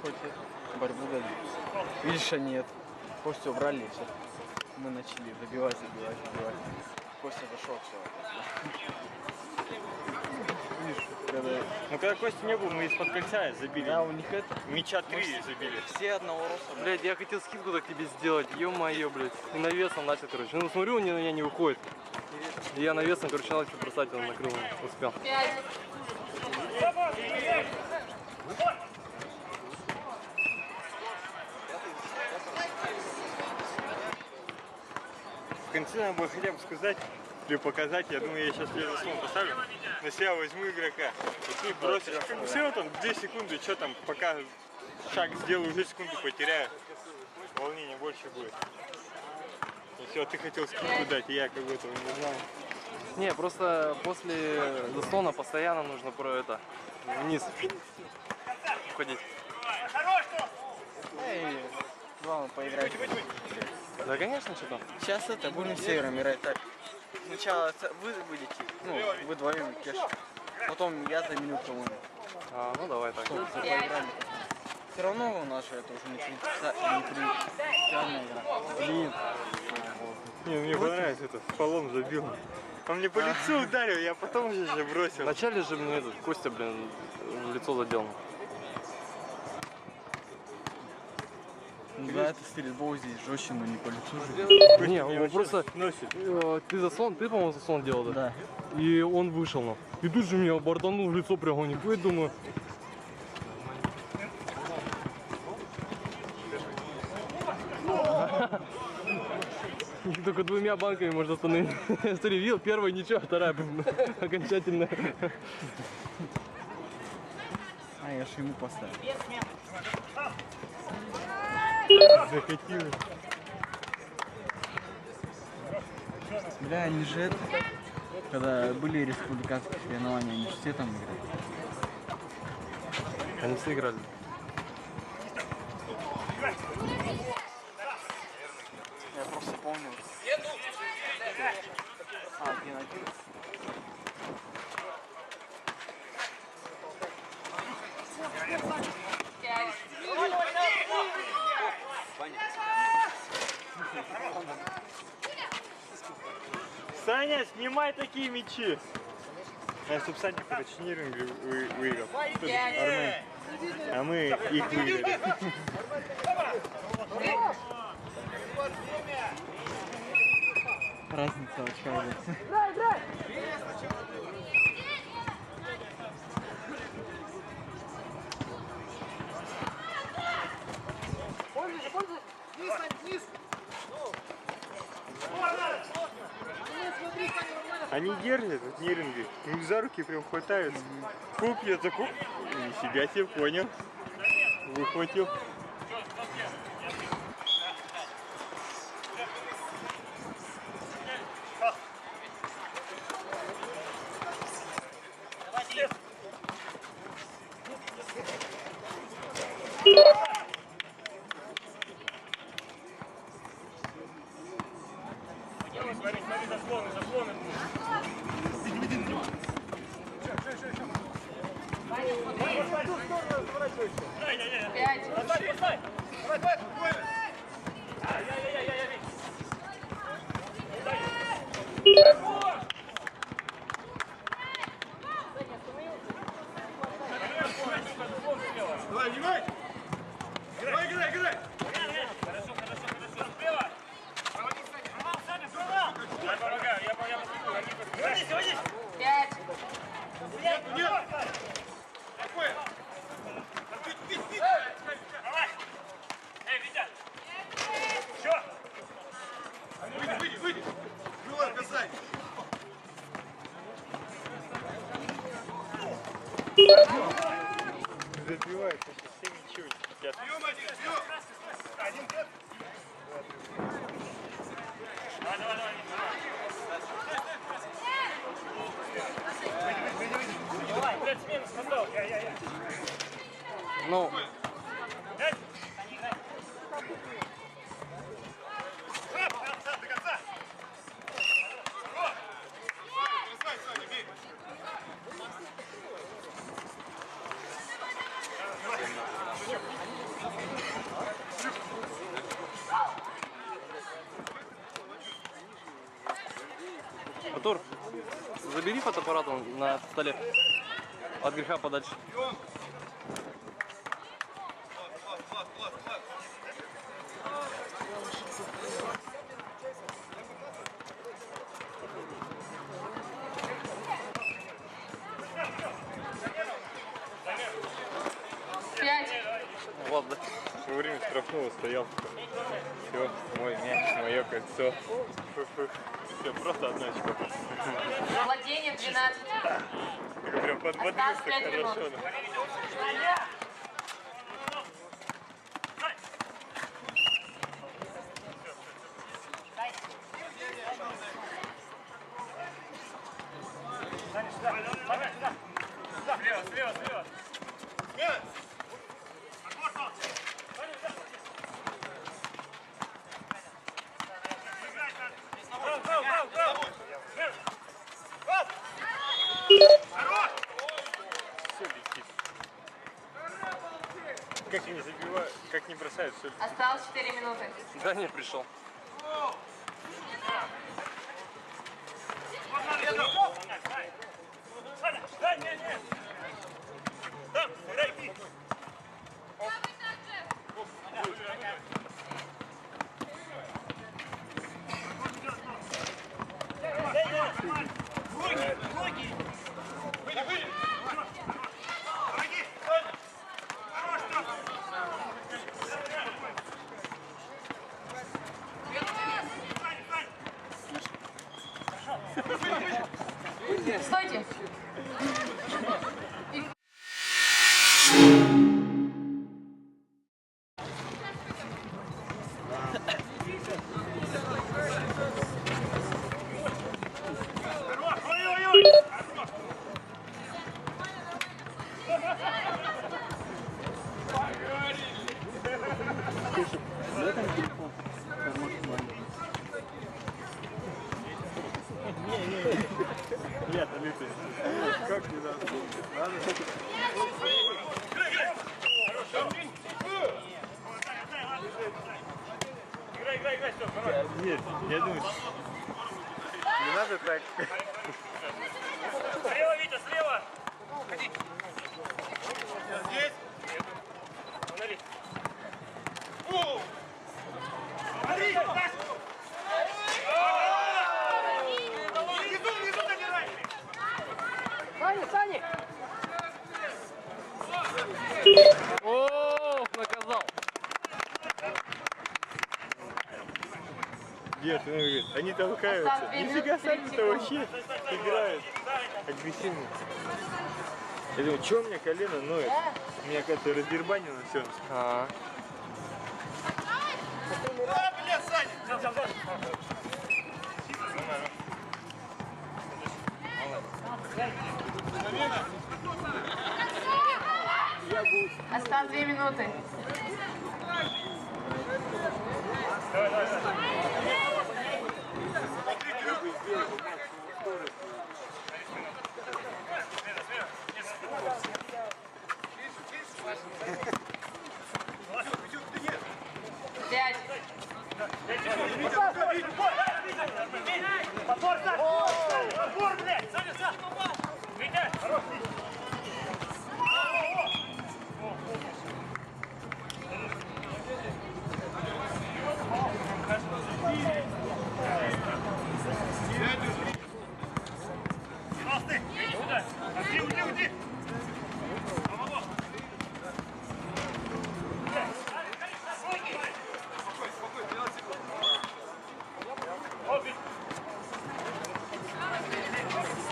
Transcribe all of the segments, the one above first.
хоть борьбу дали. Видишь, а нет. Костю убрали, и все. Мы начали добивать. Костя зашел, все. Видишь, ну когда Костя не был, мы из-под кольца забили. Да, у них это... Мяча 3 забили. Все одного роста. Блядь, я хотел скидку так тебе сделать, ё-моё, блядь. И навесом начал, короче. Ну смотрю, он на меня не выходит. И я навесом, короче, начал бросать, он накрыл, успел. В конце надо было хотя бы сказать или показать. Я думаю, я сейчас тебе заслон поставлю. На себя возьму игрока. И ты бросишь. Как бы все равно там 2 секунды, что там, пока шаг сделаю, уже секунду потеряю. Волнение больше будет. И все, ты хотел скидку дать, и я как бы этого не знал. Не, просто после заслона постоянно нужно вниз уходить. Эй, главное поиграть. Да, конечно, что там. Сейчас это будем севером играть так. Сначала вы будете, ну, вы вдвоем, Кеш. Потом я заменю кого-нибудь. Ну давай так. Чтобы все поиграли. Все равно у нас же это уже не принципиальная игра. Блин. Не, мне понравилось это, полом забил. Он мне по лицу ударил, я потом уже бросил. Вначале же мне этот Костя, блин, в лицо задел. Да, это стрельбу здесь жестче, но не по лицу же. Не, он просто носит. ты, по-моему, заслон делал, да? Да. И он вышел, ну. И тут же меня бортанул в лицо прямо, нихуя, думаю. Только 2 банками можно остановить. Смотри, видел, первая ничего, вторая окончательная. А, я же ему поставил. Захотел. Бля, они же это, когда были республиканские соревнования, они же все там играли. Они все играли. Я просто помню. А, 1-1. Саня, снимай такие мячи. Чтобы Саня, короче, не выиграл. Армен. А мы их выиграли. Разница очка. Они держат, вот неринги, им за руки прям хватают. Куп, я такой, нифига себе, понял. Выхватил. Смотри, заслоны. Давай, внимай! Играй! Хорошо. Слева! Я помогаю, я посмотрю. Водись! 5. Нет! Какое? Давай! Эй, Витя! Все! Выйди! Было касай! Забивает, почти 7 ничего не хотят. Один. Давай, блядь, смена сказал. Я. Ну. До конца. забери фотоаппарат он на столе. От греха подальше. Ладно. Во время штрафного стоял. Все, мой мяч, мое кольцо. Все, просто одна очко. Владение 12. Прям подбодрился хорошо. Слева. Все летит. Как не забивают, как не бросают, все летит. Осталось 4 минуты. Да не пришел. Стойте. Нет, лютый. Как не надо? Играй, все, нет, я думаю, не надо так. Слева, Витя, слева! Ходи! Здесь! Смотри! Смотри! Саня! О, наказал. Нет, ну, говорит, они толкаются. Нифига сами-то вообще играют агрессивно. Я думаю, что у меня колено ноет? У меня как-то раздербанено все. А. Осталось 2 минуты. Пять. Уйди!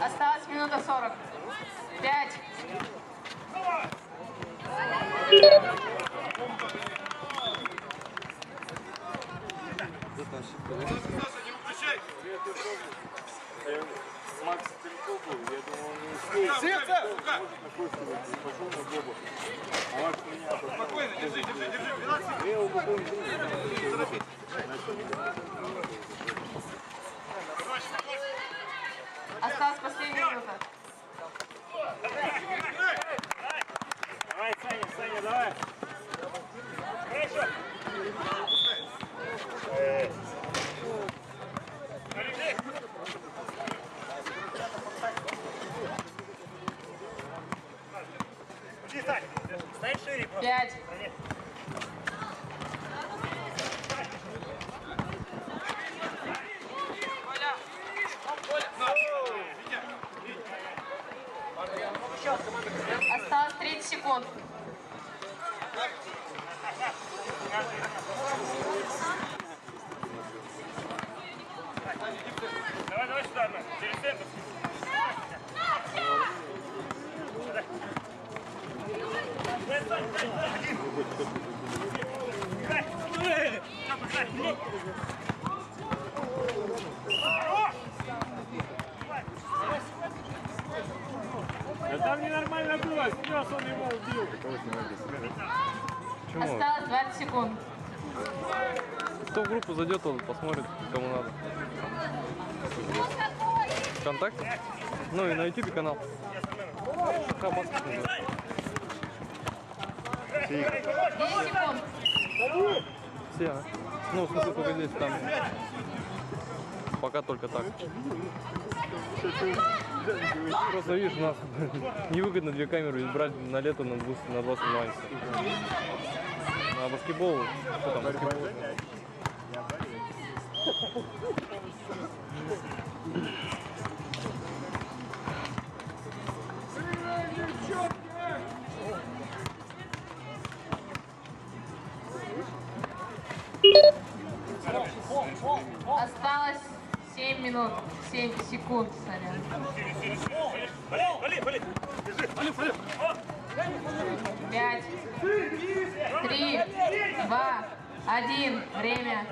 Осталось минута 40. 5. Макс Стрелков был, я думал, он не успеет. Пошел на Бобу. А Макс меня... Спокойно, держи, 12. Я его боком Осталась последняя минута. Давай, Саня, давай. Хорошо. Стань. Стань шире просто. 5, осталось 30 секунд. Давай, давай сюда, одна. Через центр. Да там ненормально было, снес он его убил. Почему? Осталось 20 секунд. Кто в группу зайдет, тот посмотрит, кому надо. ВКонтакте? Ну и на YouTube канал. Хамас. 10 секунд. Все, а? Ну, в смысле, только здесь, там. Пока только так. Просто видишь, у нас невыгодно 2 камеры брать на лето на 2 соревнования. На баскетбол, что там, баскетбол? Осталось 7 минут, 7 секунд, сорян. Вали, вали. Держи. Вали, вали. 5, 3, 2, 1. Время.